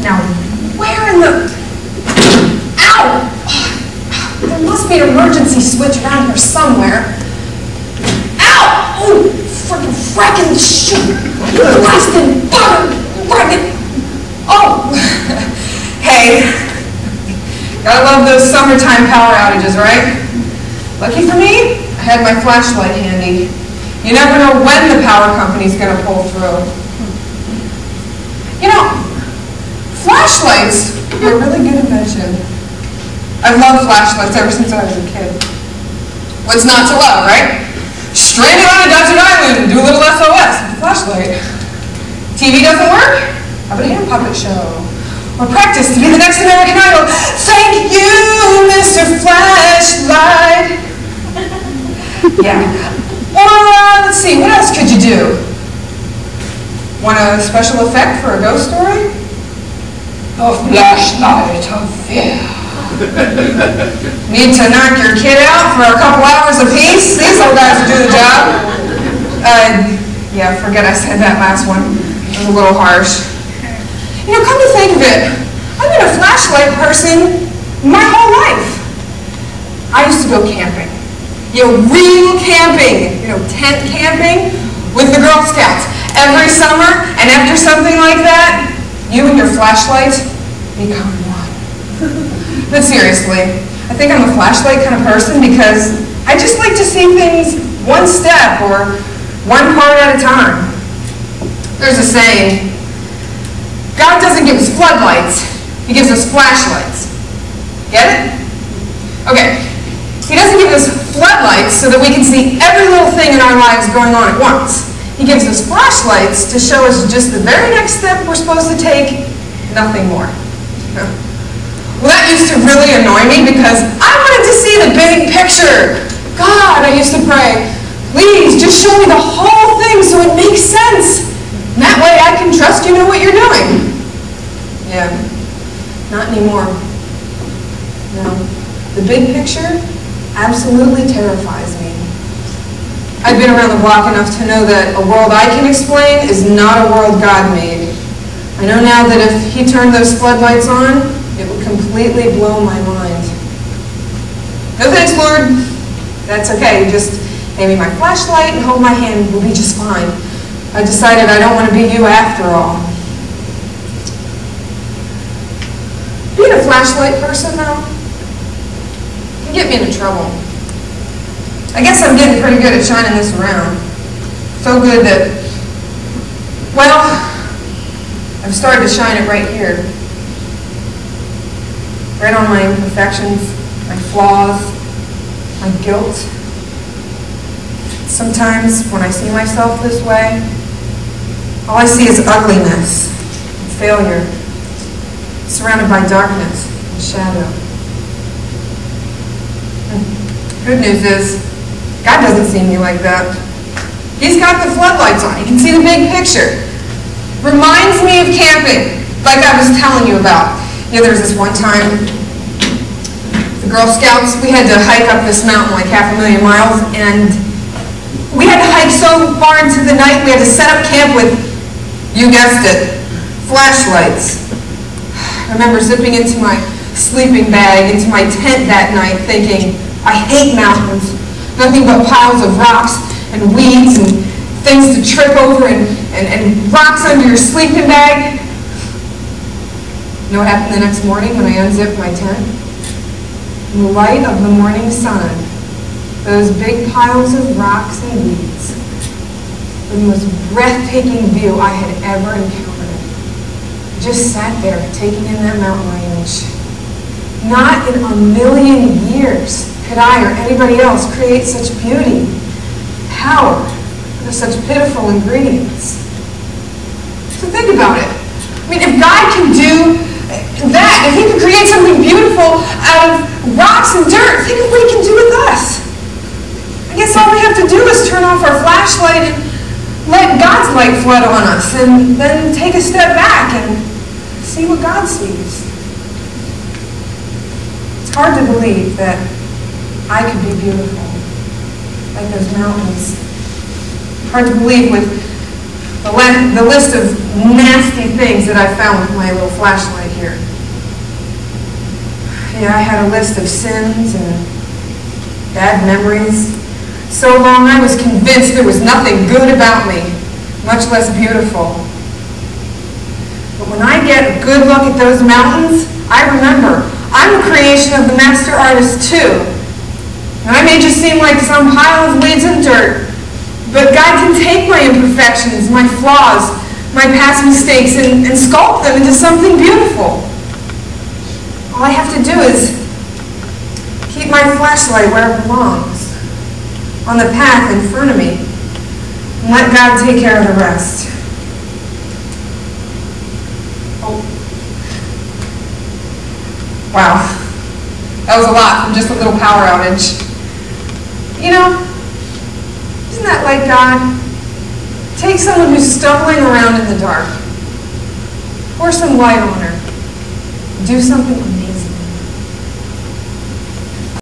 Now, where in the... Ow! There must be an emergency switch around here somewhere. Ow! Oh, frickin' shit! Blasted butter! Frickin'... Oh! Hey, gotta love those summertime power outages, right? Lucky for me, I had my flashlight handy. You never know when the power company's gonna pull through. You know, flashlights are a really good invention. I've loved flashlights ever since I was a kid. What's not to love, right? Stranded on a desert island, do a little SOS with a flashlight. TV doesn't work? How about a hand puppet show? Or practice to be the next American Idol. Thank you, Mr. Flashlight. Yeah. Or, let's see, what else could you do? Want a special effect for a ghost story? A flashlight of fear. Need to knock your kid out for a couple hours apiece? These old guys will do the job. Yeah, forget I said that last one. It was a little harsh. You know, come to think of it, I've been a flashlight person my whole life. I used to go camping. You know, real camping. You know, tent camping with the Girl Scouts. Every summer, and after something like that, you and your flashlight become one. But seriously, I think I'm a flashlight kind of person because I just like to see things one step or one part at a time. There's a saying, God doesn't give us floodlights, He gives us flashlights. Get it? Okay. He doesn't give us floodlights so that we can see every little thing in our lives going on at once. He gives us flashlights to show us just the very next step we're supposed to take, nothing more. Well, that used to really annoy me because I wanted to see the big picture. God, I used to pray, please just show me the whole thing so it makes sense. And that way I can trust you know what you're doing. Yeah, not anymore. No, the big picture absolutely terrifies me. I've been around the block enough to know that a world I can explain is not a world God made. I know now that if He turned those floodlights on, it would completely blow my mind. No thanks, Lord. That's okay. Just hand me my flashlight and hold my hand. We'll be just fine. I decided I don't want to be you after all. Being a flashlight person, though, can get me into trouble. I guess I'm getting pretty good at shining this around. So good that, well, I've started to shine it right here. Right on my imperfections, my flaws, my guilt. Sometimes when I see myself this way, all I see is ugliness and failure, surrounded by darkness and shadow. Good news is, God doesn't see me like that. He's got the floodlights on. He can see the big picture. Reminds me of camping, like I was telling you about. You know, there was this one time, the Girl Scouts, we had to hike up this mountain like 500,000 miles, and we had to hike so far into the night, we had to set up camp with, you guessed it, flashlights. I remember zipping into my sleeping bag, into my tent that night, thinking, I hate mountains. Nothing but piles of rocks and weeds and things to trip over and rocks under your sleeping bag. You know what happened the next morning when I unzipped my tent? In the light of the morning sun, those big piles of rocks and weeds were the most breathtaking view I had ever encountered. I just sat there taking in that mountain range. Not in a million years could I or anybody else create such beauty, power, with such pitiful ingredients. So think about it. I mean, if God can do that, if He can create something beautiful out of rocks and dirt, think of what He can do with us. I guess all we have to do is turn off our flashlight and let God's light flood on us, and then take a step back and see what God sees. It's hard to believe that I could be beautiful, like those mountains. Hard to believe with the list of nasty things that I found with my little flashlight here. Yeah, I had a list of sins and bad memories. So long I was convinced there was nothing good about me, much less beautiful. But when I get a good look at those mountains, I remember I'm a creation of the master artist too. And I may just seem like some pile of weeds and dirt, but God can take my imperfections, my flaws, my past mistakes, and sculpt them into something beautiful. All I have to do is keep my flashlight where it belongs, on the path in front of me, and let God take care of the rest. Oh. Wow. That was a lot from just a little power outage. You know, isn't that like God? Take someone who's stumbling around in the dark, pour some light on her, do something